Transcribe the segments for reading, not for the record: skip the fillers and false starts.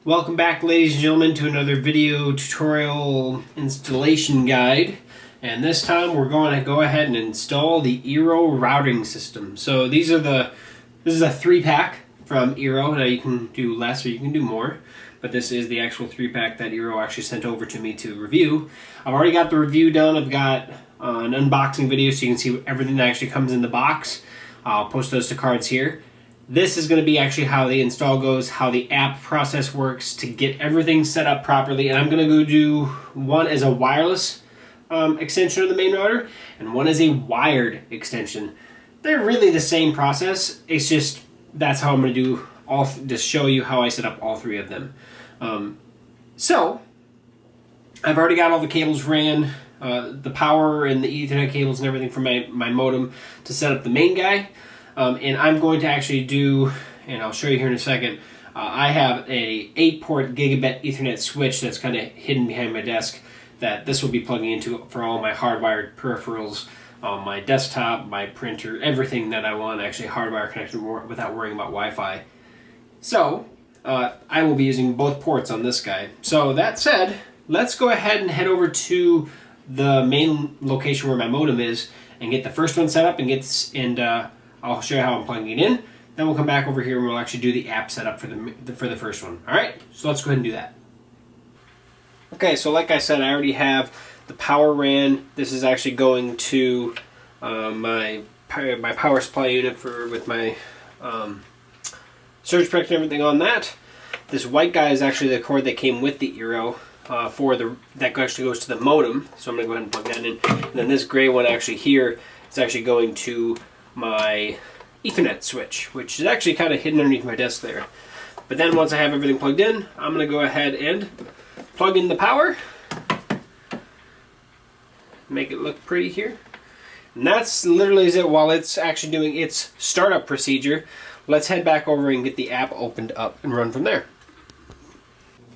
Welcome back, ladies and gentlemen, to another video tutorial installation guide. And this time we're going to go ahead and install the eero routing system. So this is a 3-pack from eero. Now you can do less or you can do more, but this is the actual 3-pack that eero actually sent over to me to review. I've already got the review done. I've got an unboxing video so you can see everything that actually comes in the box. I'll post those to cards here. This is going to be actually how the install goes, how the app process works to get everything set up properly. And I'm going to go do one as a wireless extension of the main router and one as a wired extension. They're really the same process. It's just that's how I'm going to do just show you how I set up all three of them. So I've already got all the cables ran, the power and the Ethernet cables and everything for my modem to set up the main guy. And I'm going to actually do, and I'll show you here in a second, I have a 8-port gigabit Ethernet switch that's kind of hidden behind my desk that this will be plugging into for all my hardwired peripherals, my desktop, my printer, everything that I want actually hardwire connected without worrying about Wi-Fi. So, I will be using both ports on this guy. So that said, let's go ahead and head over to the main location where my modem is and get the first one set up and I'll show you how I'm plugging it in. Then we'll come back over here and we'll actually do the app setup for the first one. All right, so let's go ahead and do that. Okay, so like I said, I already have the power ran. This is actually going to my power supply unit with my surge protector and everything on that. This white guy is actually the cord that came with the eero that actually goes to the modem. So I'm going to go ahead and plug that in. And then this gray one actually here is actually going to my Ethernet switch, which is actually kind of hidden underneath my desk there. But then once I have everything plugged in, I'm going to go ahead and plug in the power. Make it look pretty here. And that's literally it while it's actually doing its startup procedure. Let's head back over and get the app opened up and run from there.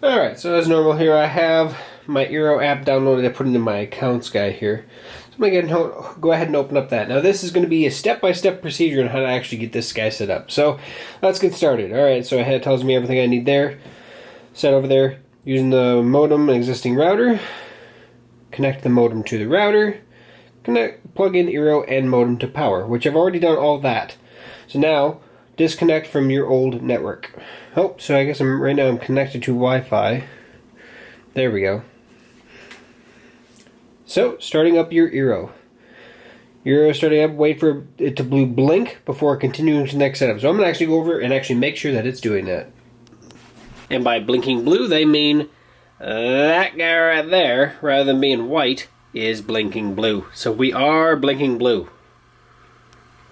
Alright, so as normal here I have my eero app downloaded. I put it in my accounts guy here. So I'm going to go ahead and open up that. Now this is going to be a step-by-step procedure on how to actually get this guy set up. So let's get started. Alright, so it tells me everything I need there. Set over there. Using the modem and existing router. Connect the modem to the router. Plug in eero and modem to power, which I've already done all that. So now, disconnect from your old network. Oh, so I guess right now I'm connected to Wi-Fi. There we go. So, starting up your eero. Eero starting up, wait for it to blink before continuing to the next setup. So I'm going to actually go over and actually make sure that it's doing that. And by blinking blue, they mean that guy right there, rather than being white, is blinking blue. So we are blinking blue.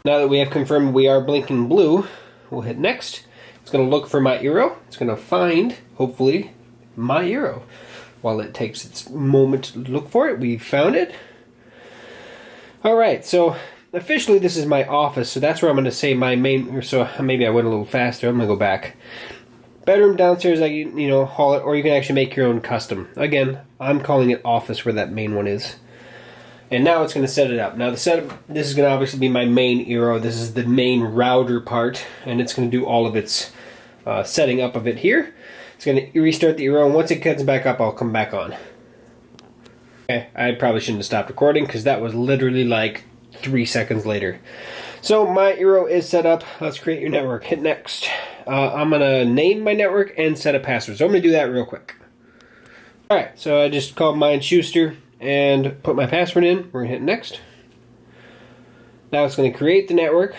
Now that we have confirmed we are blinking blue, we'll hit next. It's going to look for my eero. It's going to find, hopefully, my eero. While it takes its moment to look for it, we found it. Alright, so officially this is my office, so that's where I'm going to say my main, so maybe I went a little faster, I'm going to go back. Bedroom downstairs, haul it, or you can actually make your own custom. Again, I'm calling it office where that main one is. And now it's going to set it up. Now this is going to obviously be my main eero. This is the main router part, and it's going to do all of its setting up of it here. It's going to restart the eero, and once it gets back up, I'll come back on. Okay, I probably shouldn't have stopped recording because that was literally like 3 seconds later. So my eero is set up. Let's create your network. Hit next. I'm going to name my network and set a password. So I'm going to do that real quick. Alright, so I just called mine Schuster and put my password in. We're going to hit next. Now it's going to create the network.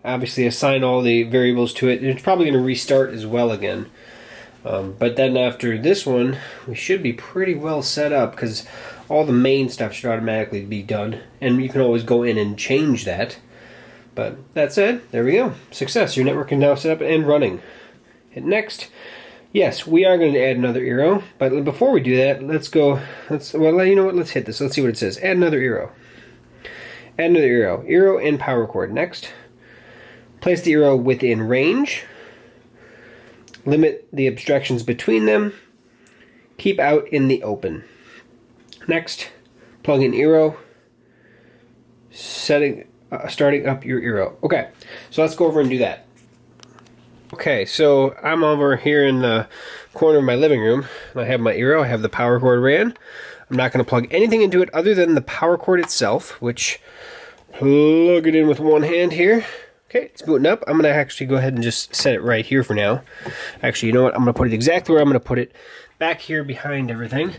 Obviously assign all the variables to it. It's probably going to restart as well again. But then after this one, we should be pretty well set up because all the main stuff should automatically be done. And you can always go in and change that. But that said, there we go. Success. Your network is now set up and running. Hit next. Yes, we are going to add another eero. But before we do that, well, you know what? Let's hit this. Let's see what it says. Add another eero. Add another eero. Eero and power cord. Next. Place the eero within range. Limit the abstractions between them. Keep out in the open. Next, plug in eero. Starting up your eero. Okay, so let's go over and do that. Okay, so I'm over here in the corner of my living room. I have my eero, I have the power cord ran. I'm not going to plug anything into it other than the power cord itself, which plug it in with one hand here. Okay, it's booting up. I'm going to actually go ahead and just set it right here for now. Actually, you know what? I'm going to put it exactly where I'm going to put it, back here behind everything.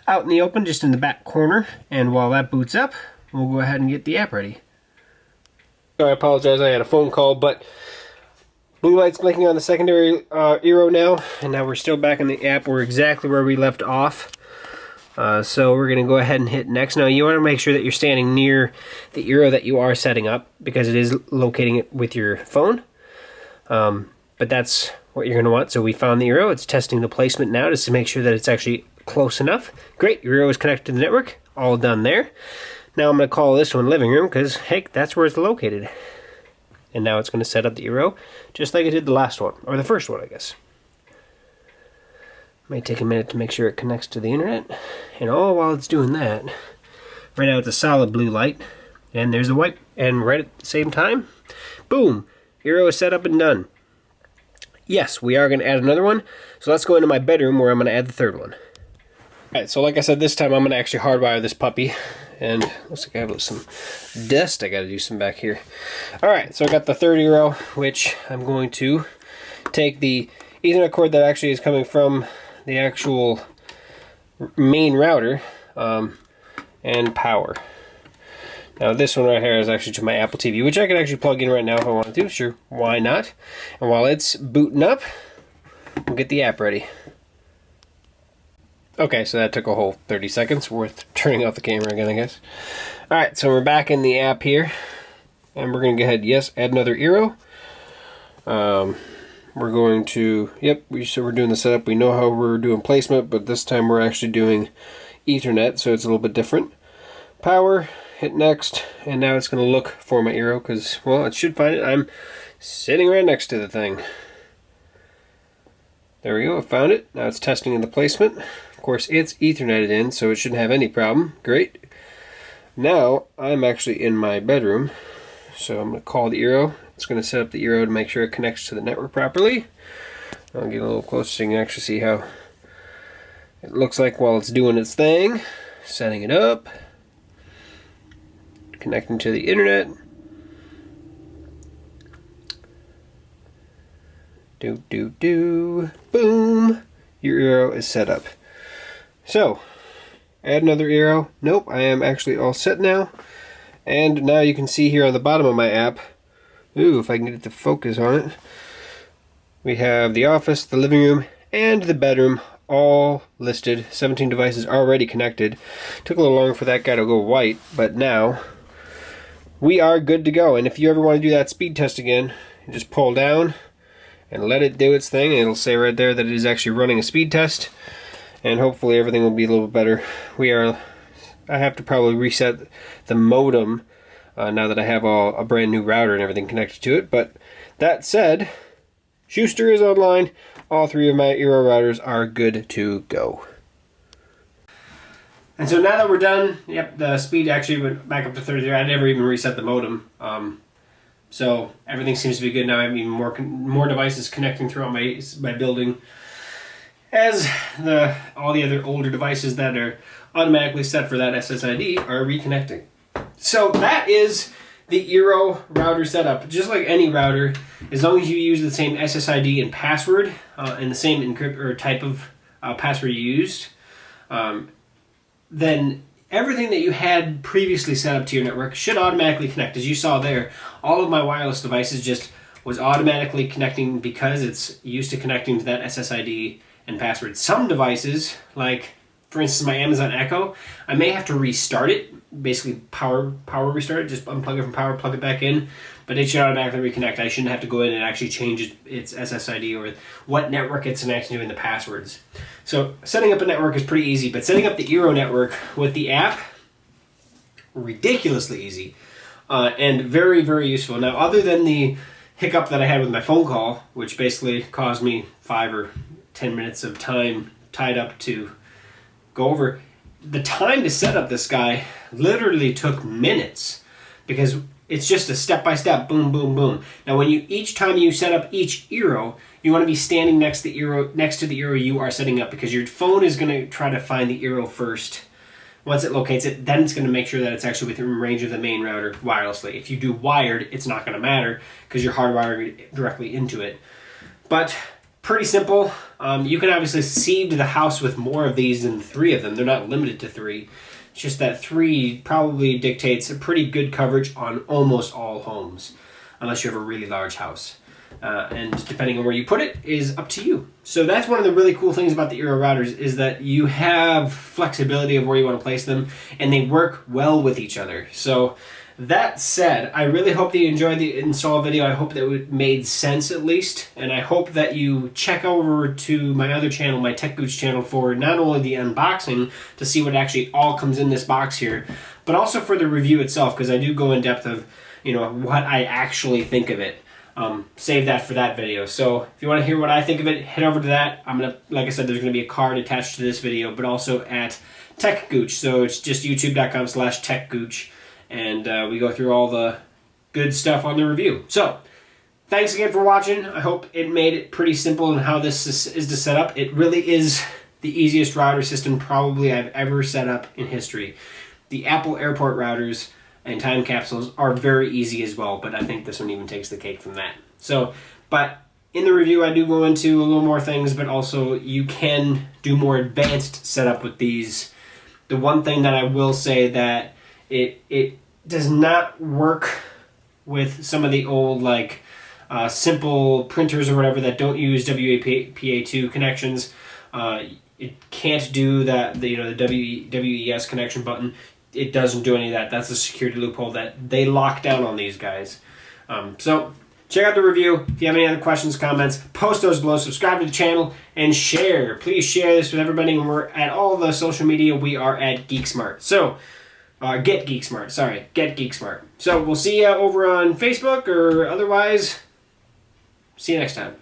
Out in the open, just in the back corner. And while that boots up, we'll go ahead and get the app ready. So I apologize, I had a phone call, but blue light's blinking on the secondary eero now, and now we're still back in the app. We're exactly where we left off. So we're going to go ahead and hit next. Now you want to make sure that you're standing near the eero that you are setting up, because it is locating it with your phone. But that's what you're going to want. So we found the eero. It's testing the placement now just to make sure that it's actually close enough. Great, eero is connected to the network. All done there. Now I'm going to call this one living room because, heck, that's where it's located. And now it's going to set up the eero just like it did the last one, or the first one, I guess. Might take a minute to make sure it connects to the internet. And all while it's doing that, right now it's a solid blue light, and there's a white. And right at the same time, boom, eero is set up and done. Yes, we are going to add another one. So let's go into my bedroom where I'm going to add the third one. Alright, so like I said, this time I'm going to actually hardwire this puppy. And looks like I have some dust I got to do some back here. Alright, so I got the third eero, which I'm going to take the Ethernet cord that actually is coming from the actual main router and power. Now this one right here is actually to my Apple TV, which I can actually plug in right now if I wanted to. Sure, why not? And while it's booting up, we'll get the app ready. Okay, so that took a whole 30 seconds worth turning off the camera again, I guess. Alright, so we're back in the app here. And we're going to go ahead, yes, add another eero. We're going to, yep, so we're doing the setup. We know how we're doing placement, but this time we're actually doing Ethernet, so it's a little bit different. Power, hit next, and now it's going to look for my eero because, well, it should find it. I'm sitting right next to the thing. There we go, I found it. Now it's testing in the placement. Of course, it's Etherneted in, so it shouldn't have any problem. Great. Now, I'm actually in my bedroom, so I'm going to call the eero. It's going to set up the eero to make sure it connects to the network properly. I'll get a little closer so you can actually see how it looks like while it's doing its thing. Setting it up. Connecting to the internet. Boom. Your eero is set up. So, add another eero. Nope, I am actually all set now. And now you can see here on the bottom of my app, ooh, if I can get it to focus on it, we have the office, the living room, and the bedroom all listed. 17 devices already connected. Took a little longer for that guy to go white, but now we are good to go. And if you ever want to do that speed test again, you just pull down and let it do its thing, and it'll say right there that it is actually running a speed test, and hopefully everything will be a little bit better. I have to probably reset the modem now that I have a brand new router and everything connected to it. But that said, Schuster is online. All three of my eero routers are good to go. And so now that we're done, yep, the speed actually went back up to 30 there. I never even reset the modem. So everything seems to be good now. I have even more devices connecting throughout my building, as all the other older devices that are automatically set for that SSID are reconnecting. So that is the eero router setup. Just like any router, as long as you use the same SSID and password and the same encrypt or type of password you used, then everything that you had previously set up to your network should automatically connect. As you saw there, all of my wireless devices just was automatically connecting because it's used to connecting to that SSID and password. Some devices, like for instance my Amazon Echo, I may have to restart it, basically power restart it, just unplug it from power, plug it back in, but it should automatically reconnect. I shouldn't have to go in and actually change its SSID or what network it's connected to in the passwords. So setting up a network is pretty easy, but setting up the eero network with the app, ridiculously easy and very, very useful. Now, other than the hiccup that I had with my phone call, which basically caused me 5 or 10 minutes of time tied up to go over, the time to set up this guy literally took minutes, because It's just a step-by-step, boom, boom, boom. Now, each time you set up each eero, you want to be standing next to the eero you are setting up, because your phone is going to try to find the eero first. Once it locates it, then it's going to make sure that it's actually within range of the main router wirelessly. If you do wired, it's not going to matter because you're hardwiring directly into it. But pretty simple. You can obviously seed the house with more of these than 3 of them. They're not limited to 3. It's just that 3 probably dictates a pretty good coverage on almost all homes, unless you have a really large house. And depending on where you put it is up to you. So that's one of the really cool things about the eero routers, is that you have flexibility of where you want to place them, and they work well with each other. So that said, I really hope that you enjoyed the install video. I hope that it made sense at least, and I hope that you check over to my other channel, my TechGooch channel, for not only the unboxing to see what actually all comes in this box here, but also for the review itself, because I do go in depth of what I actually think of it. Save that for that video. So if you want to hear what I think of it, head over to that. Like I said, there's going to be a card attached to this video, but also at TechGooch. So it's just youtube.com/TechGooch. And we go through all the good stuff on the review. So, thanks again for watching. I hope it made it pretty simple in how this is to set up. It really is the easiest router system probably I've ever set up in history. The Apple airport routers and time capsules are very easy as well, but I think this one even takes the cake from that. So, but in the review I do go into a little more things, but also you can do more advanced setup with these. The one thing that I will say that it does not work with some of the old simple printers or whatever that don't use WPA2 connections. It can't do that. The WES connection button. It doesn't do any of that. That's a security loophole that they lock down on these guys. So check out the review. If you have any other questions, comments, post those below. Subscribe to the channel and share. Please share this with everybody. And we're at all the social media. We are at GeekSmart. So. Get GeekSmart. Sorry, Get GeekSmart. So we'll see you over on Facebook or otherwise. See you next time.